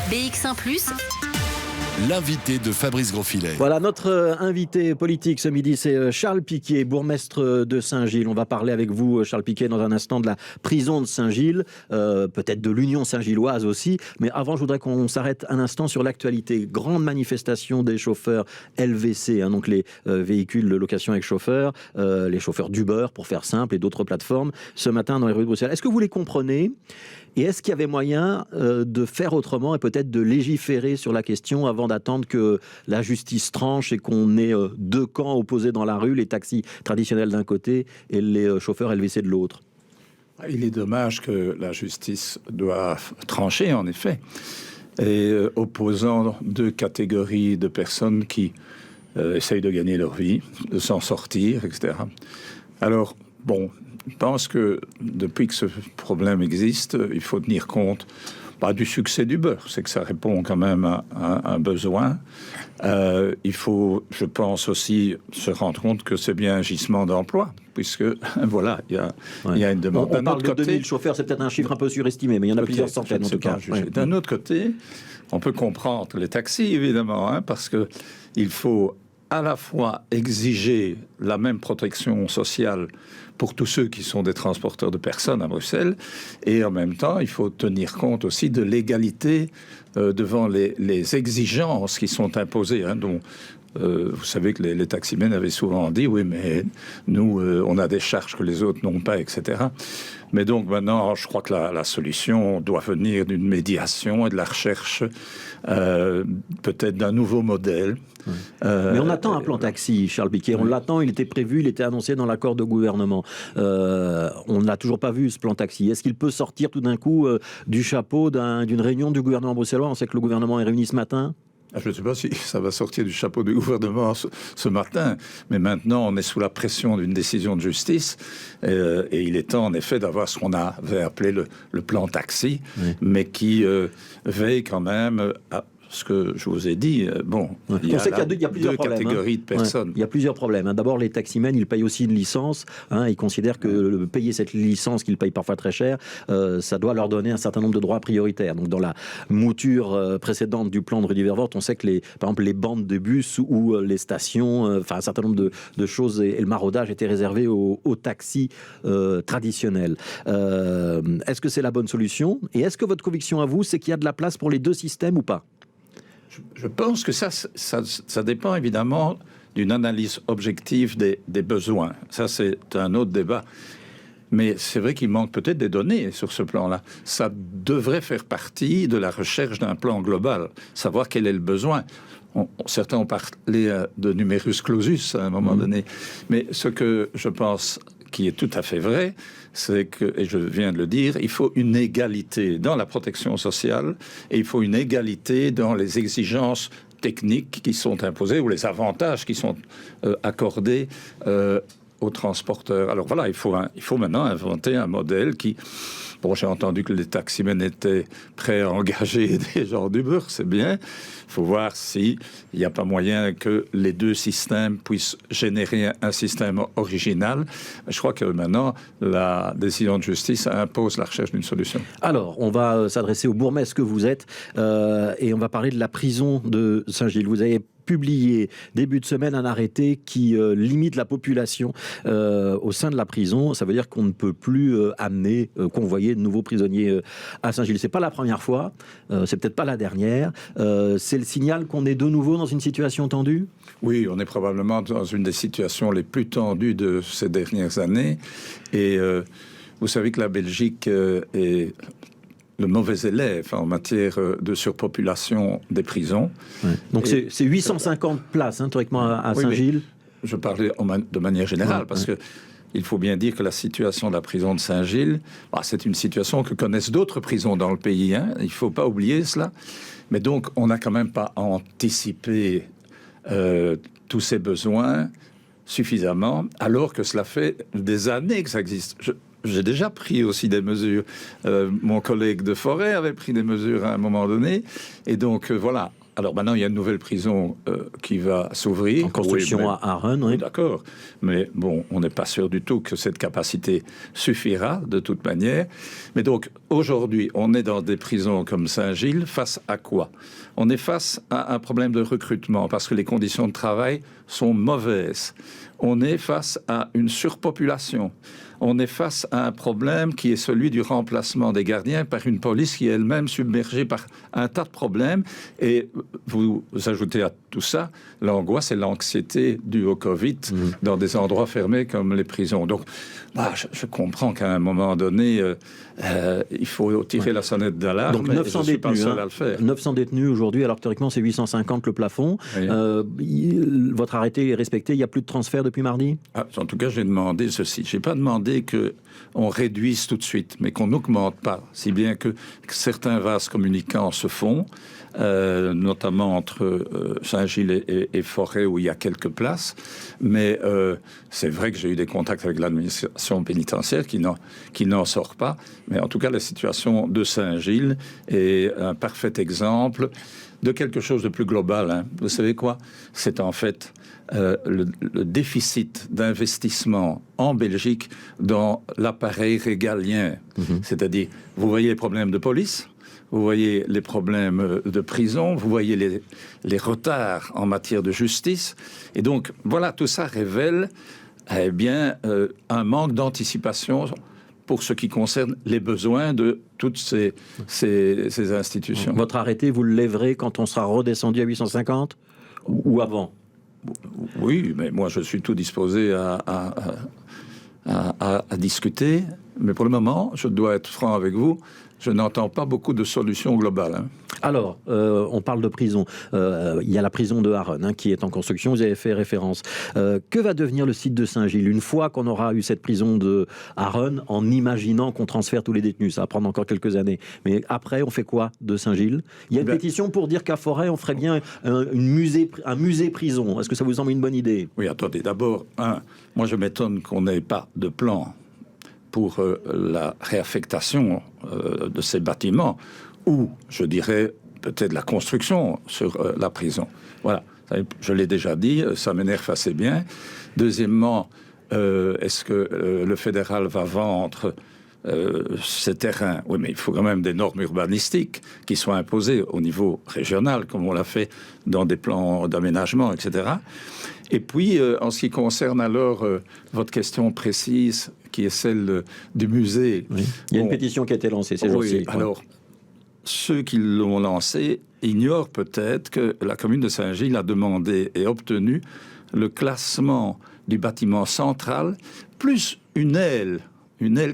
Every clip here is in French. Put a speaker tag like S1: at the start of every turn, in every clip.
S1: BX1+.
S2: L'invité de Fabrice Grosfilet.
S3: Voilà, notre invité politique ce midi, c'est Charles Piquet, bourgmestre de Saint-Gilles. On va parler avec vous, Charles Piquet, dans un instant de la prison de Saint-Gilles, peut-être de l'Union Saint-Gilloise aussi. Mais avant, je voudrais qu'on s'arrête un instant sur l'actualité. Grande manifestation des chauffeurs LVC, donc les véhicules de location avec chauffeur, les chauffeurs d'Uber, pour faire simple, et d'autres plateformes, ce matin dans les rues de Bruxelles. Est-ce que vous les comprenez ? Et est-ce qu'il y avait moyen de faire autrement et peut-être de légiférer sur la question avant d'attendre que la justice tranche et qu'on ait deux camps opposés dans la rue, les taxis traditionnels d'un côté et les chauffeurs LVC de l'autre?
S4: Il est dommage que la justice doive trancher, en effet, et opposant deux catégories de personnes qui essayent de gagner leur vie, de s'en sortir, etc. Alors, bon, je pense que depuis que ce problème existe, il faut tenir compte du succès d'Uber. C'est que ça répond quand même à un besoin. Il faut, je pense aussi, se rendre compte que c'est bien un gisement d'emploi, puisque, voilà, il y a une demande.
S3: On parle de 2000 chauffeurs, c'est peut-être un chiffre un peu surestimé, mais il y en a plusieurs centaines en tout cas.
S4: D'un autre côté, on peut comprendre les taxis, évidemment, parce que il faut à la fois exiger la même protection sociale pour tous ceux qui sont des transporteurs de personnes à Bruxelles, et en même temps, il faut tenir compte aussi de l'égalité devant les exigences qui sont imposées, dont vous savez que les taximens avaient souvent dit, oui, mais nous, on a des charges que les autres n'ont pas, etc. Mais donc maintenant, je crois que la solution doit venir d'une médiation et de la recherche, peut-être d'un nouveau modèle.
S3: Mais on attend un plan taxi, Charles Piquet. On l'attend, il était prévu, il était annoncé dans l'accord de gouvernement. On n'a toujours pas vu ce plan taxi. Est-ce qu'il peut sortir tout d'un coup du chapeau d'une réunion du gouvernement bruxellois? On sait que le gouvernement est réuni ce matin.
S4: Je ne sais pas si ça va sortir du chapeau du gouvernement ce matin, mais maintenant on est sous la pression d'une décision de justice et il est temps en effet d'avoir ce qu'on avait appelé le plan taxi, mais qui veille quand même à ce que je vous ai dit. Il y a plusieurs catégories de personnes.
S3: Il y a plusieurs problèmes. D'abord, les taximens, ils payent aussi une licence. Ils considèrent que payer cette licence, qu'ils payent parfois très cher, ça doit leur donner un certain nombre de droits prioritaires. Donc, dans la mouture précédente du plan de Rudy Vervoort, on sait que, par exemple, les bandes de bus ou les stations, un certain nombre de choses et le maraudage étaient réservés aux taxis traditionnels. Est-ce que c'est la bonne solution? Et est-ce que votre conviction à vous, c'est qu'il y a de la place pour les deux systèmes ou pas?
S4: Je pense que ça dépend évidemment d'une analyse objective des besoins. Ça, c'est un autre débat. Mais c'est vrai qu'il manque peut-être des données sur ce plan-là. Ça devrait faire partie de la recherche d'un plan global, savoir quel est le besoin. Certains ont parlé de numerus clausus à un moment donné. Mais ce que je pense qui est tout à fait vrai, c'est que, et je viens de le dire, il faut une égalité dans la protection sociale et il faut une égalité dans les exigences techniques qui sont imposées ou les avantages qui sont accordés aux transporteurs. Alors voilà, il faut maintenant inventer un modèle qui... Bon, j'ai entendu que les taximens étaient prêts à engager des gens d'Uber, c'est bien. Il faut voir s'il n'y a pas moyen que les deux systèmes puissent générer un système original. Je crois que maintenant, la décision de justice impose la recherche d'une solution.
S3: Alors, on va s'adresser au bourgmestre que vous êtes et on va parler de la prison de Saint-Gilles. Vous avez publié début de semaine un arrêté qui limite la population au sein de la prison. Ça veut dire qu'on ne peut plus convoyer de nouveaux prisonniers à Saint-Gilles. C'est pas la première fois, c'est peut-être pas la dernière. C'est le signal qu'on est de nouveau dans une situation tendue?
S4: Oui, on est probablement dans une des situations les plus tendues de ces dernières années. Et vous savez que la Belgique est le mauvais élève en matière de surpopulation des prisons.
S3: Ouais. Donc c'est 850 places, théoriquement, à Saint-Gilles.
S4: Je parlais de manière générale, parce que il faut bien dire que la situation de la prison de Saint-Gilles, c'est une situation que connaissent d'autres prisons dans le pays. Il ne faut pas oublier cela. Mais donc, on n'a quand même pas anticipé tous ces besoins suffisamment, alors que cela fait des années que ça existe. J'ai déjà pris aussi des mesures. Mon collègue de Forêt avait pris des mesures à un moment donné. Et donc, voilà, Alors maintenant, il y a une nouvelle prison qui va s'ouvrir.
S3: En construction à Arun, oui.
S4: Oui, d'accord. Mais bon, on n'est pas sûr du tout que cette capacité suffira de toute manière. Mais donc, aujourd'hui, on est dans des prisons comme Saint-Gilles face à quoi? On est face à un problème de recrutement parce que les conditions de travail sont mauvaises. On est face à une surpopulation. On est face à un problème qui est celui du remplacement des gardiens par une police qui est elle-même submergée par un tas de problèmes. Et vous ajoutez à tout ça l'angoisse et l'anxiété dues au Covid dans des endroits fermés comme les prisons. Donc, je comprends qu'à un moment donné, il faut tirer la sonnette d'alarme.
S3: Donc 900
S4: détenus, pas le seul
S3: hein,
S4: à le faire.
S3: 900 détenus aujourd'hui, alors théoriquement c'est 850 le plafond.
S4: Oui.
S3: Votre arrêté est respecté, il n'y a plus de transfert depuis mardi?
S4: En tout cas, j'ai demandé ceci. Je n'ai pas demandé qu'on réduise tout de suite, mais qu'on n'augmente pas. Si bien que certains vases communicants se font, notamment entre Saint-Gilles et Forêt, où il y a quelques places. Mais c'est vrai que j'ai eu des contacts avec l'administration pénitentiaire qui n'en sort pas. Mais en tout cas, la situation de Saint-Gilles est un parfait exemple de quelque chose de plus global. Hein. Vous savez quoi? C'est en fait le déficit d'investissement en Belgique dans l'appareil régalien. C'est-à-dire, vous voyez les problèmes de police, vous voyez les problèmes de prison, vous voyez les retards en matière de justice. Et donc, voilà, tout ça révèle un manque d'anticipation pour ce qui concerne les besoins de toutes ces institutions.
S3: Votre arrêté, vous le lèverez quand on sera redescendu à 850 ou avant?
S4: Oui, mais moi je suis tout disposé à discuter. Mais pour le moment, je dois être franc avec vous, je n'entends pas beaucoup de solutions globales. Hein.
S3: Alors, on parle de prison. Il y a la prison de Arun qui est en construction, vous avez fait référence. Que va devenir le site de Saint-Gilles une fois qu'on aura eu cette prison de Arun, en imaginant qu'on transfère tous les détenus? Ça va prendre encore quelques années. Mais après, on fait quoi de Saint-Gilles? Il y a une pétition pour dire qu'à Forêt, on ferait bien un musée prison. Est-ce que ça vous semble une bonne idée?
S4: Oui, attendez, d'abord, moi je m'étonne qu'on n'ait pas de plan pour la réaffectation de ces bâtiments, ou, je dirais, peut-être la construction sur la prison. Voilà, je l'ai déjà dit, ça m'énerve assez bien. Deuxièmement, est-ce que le fédéral va vendre ces terrains? Oui, mais il faut quand même des normes urbanistiques qui soient imposées au niveau régional, comme on l'a fait dans des plans d'aménagement, etc. Et puis, en ce qui concerne alors votre question précise, qui est celle du musée.
S3: Oui. Il y a une pétition qui a été lancée ces jours-ci.
S4: Alors, ceux qui l'ont lancée ignorent peut-être que la commune de Saint-Gilles a demandé et obtenu le classement du bâtiment central, plus une aile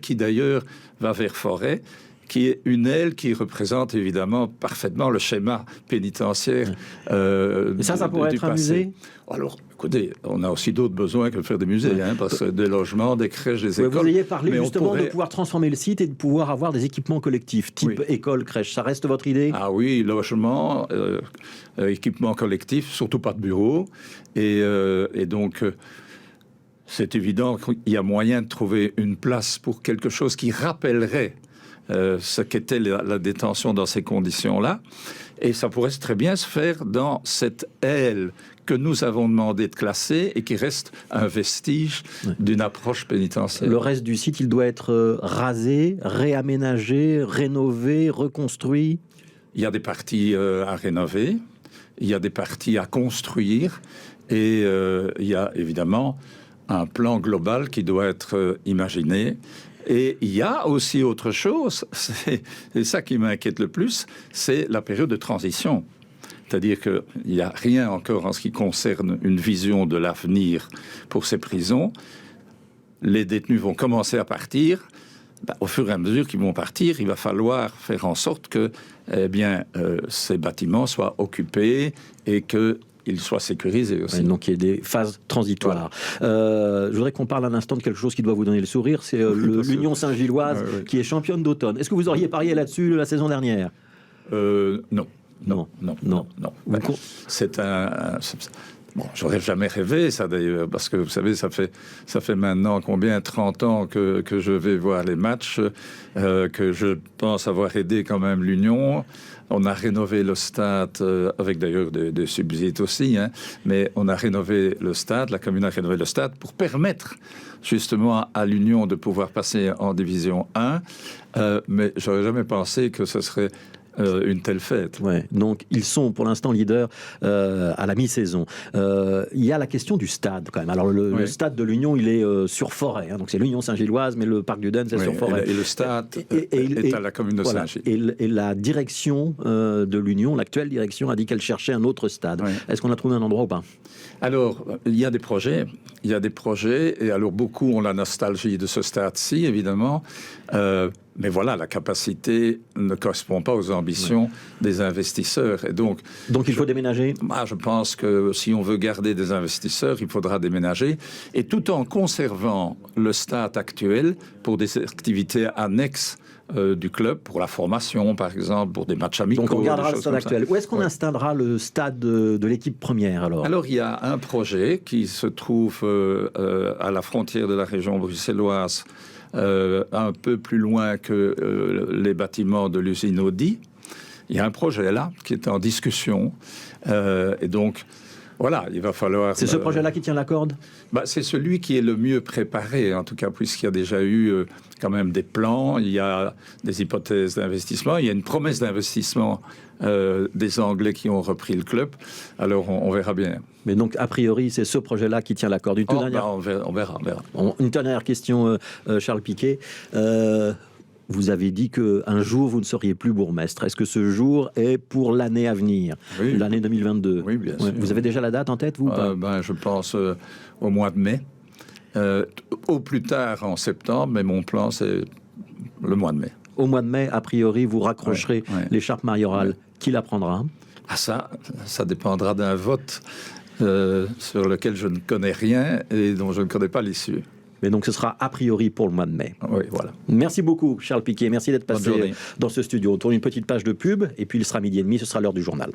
S4: qui d'ailleurs va vers Forêt, qui est une aile qui représente évidemment parfaitement le schéma pénitentiaire.
S3: Et ça pourrait être un musée?
S4: Alors, écoutez, on a aussi d'autres besoins que de faire des musées, parce que des logements, des crèches, des écoles.
S3: Vous ayez parlé justement de pouvoir transformer le site et de pouvoir avoir des équipements collectifs, type école, crèche. Ça reste votre idée?
S4: Ah oui, logement, équipements collectifs, surtout pas de bureaux. Et donc... c'est évident qu'il y a moyen de trouver une place pour quelque chose qui rappellerait ce qu'était la détention dans ces conditions-là. Et ça pourrait très bien se faire dans cette aile que nous avons demandé de classer et qui reste un vestige d'une approche pénitentiaire.
S3: Le reste du site, il doit être rasé, réaménagé, rénové, reconstruit?
S4: Il y a des parties à rénover, il y a des parties à construire et il y a évidemment un plan global qui doit être imaginé. Et il y a aussi autre chose, c'est ça qui m'inquiète le plus, c'est la période de transition. C'est-à-dire qu'il n'y a rien encore en ce qui concerne une vision de l'avenir pour ces prisons. Les détenus vont commencer à partir. Au fur et à mesure qu'ils vont partir, il va falloir faire en sorte que ces bâtiments soient occupés et que il soit sécurisé aussi.
S3: Donc il y a des phases transitoires. Voilà. Je voudrais qu'on parle un instant de quelque chose qui doit vous donner le sourire, c'est l'Union Saint-Gilloise qui est championne d'automne. Est-ce que vous auriez parié là-dessus la saison dernière?
S4: Non. C'est bon, j'aurais jamais rêvé ça d'ailleurs, parce que vous savez, ça fait maintenant combien, 30 ans que je vais voir les matchs, que je pense avoir aidé quand même l'Union On a rénové le stade, avec d'ailleurs des subsides aussi, hein, mais on a rénové le stade, la commune a rénové le stade pour permettre justement à l'Union de pouvoir passer en division 1. Mais j'aurais jamais pensé que ce serait une telle fête.
S3: Ouais, donc ils sont pour l'instant leaders à la mi-saison. Il y a la question du stade quand même. Alors le stade de l'Union, il est sur Forêt, hein, donc c'est l'Union Saint-Gilloise, mais le parc du Den, c'est sur Forêt.
S4: Et le stade est à la commune de Saint-Gilles.
S3: Et la direction de l'Union, l'actuelle direction, a dit qu'elle cherchait un autre stade. Ouais. Est-ce qu'on a trouvé un endroit ou pas?
S4: Alors, il y a des projets, et alors beaucoup ont la nostalgie de ce stade-ci, évidemment, mais voilà, la capacité ne correspond pas aux ambitions des investisseurs. Et donc
S3: il faut déménager?
S4: Je pense que si on veut garder des investisseurs, il faudra déménager, et tout en conservant le stade actuel pour des activités annexes du club, pour la formation par exemple, pour des matchs amicaux.
S3: Donc on gardera le stade actuel. Où est-ce qu'on installera le stade de l'équipe première alors?
S4: Alors il y a un projet qui se trouve à la frontière de la région bruxelloise, un peu plus loin que les bâtiments de l'usine Audi. Il y a un projet là qui est en discussion, et donc voilà, il va falloir...
S3: C'est ce projet-là qui tient la corde?
S4: C'est celui qui est le mieux préparé, en tout cas, puisqu'il y a déjà eu quand même des plans, il y a des hypothèses d'investissement, il y a une promesse d'investissement des Anglais qui ont repris le club. Alors, on verra bien.
S3: Mais donc, a priori, c'est ce projet-là qui tient la corde.
S4: On verra.
S3: Une dernière question, Charles Piquet. Vous avez dit qu'un jour, vous ne seriez plus bourgmestre. Est-ce que ce jour est pour l'année à venir, l'année 2022?
S4: Oui, bien sûr.
S3: Vous avez déjà la date en tête, vous ou pas?
S4: Je pense au mois de mai. Au plus tard en septembre, mais mon plan, c'est le mois de mai.
S3: Au mois de mai, a priori, vous raccrocherez l'écharpe mayorale. Qui la prendra?
S4: Ça dépendra d'un vote sur lequel je ne connais rien et dont je ne connais pas l'issue.
S3: Mais donc ce sera a priori pour le mois de mai.
S4: Oui, voilà.
S3: Merci beaucoup, Charles Piquet. Merci d'être passé dans ce studio. On tourne une petite page de pub et puis il sera 12h30, ce sera l'heure du journal.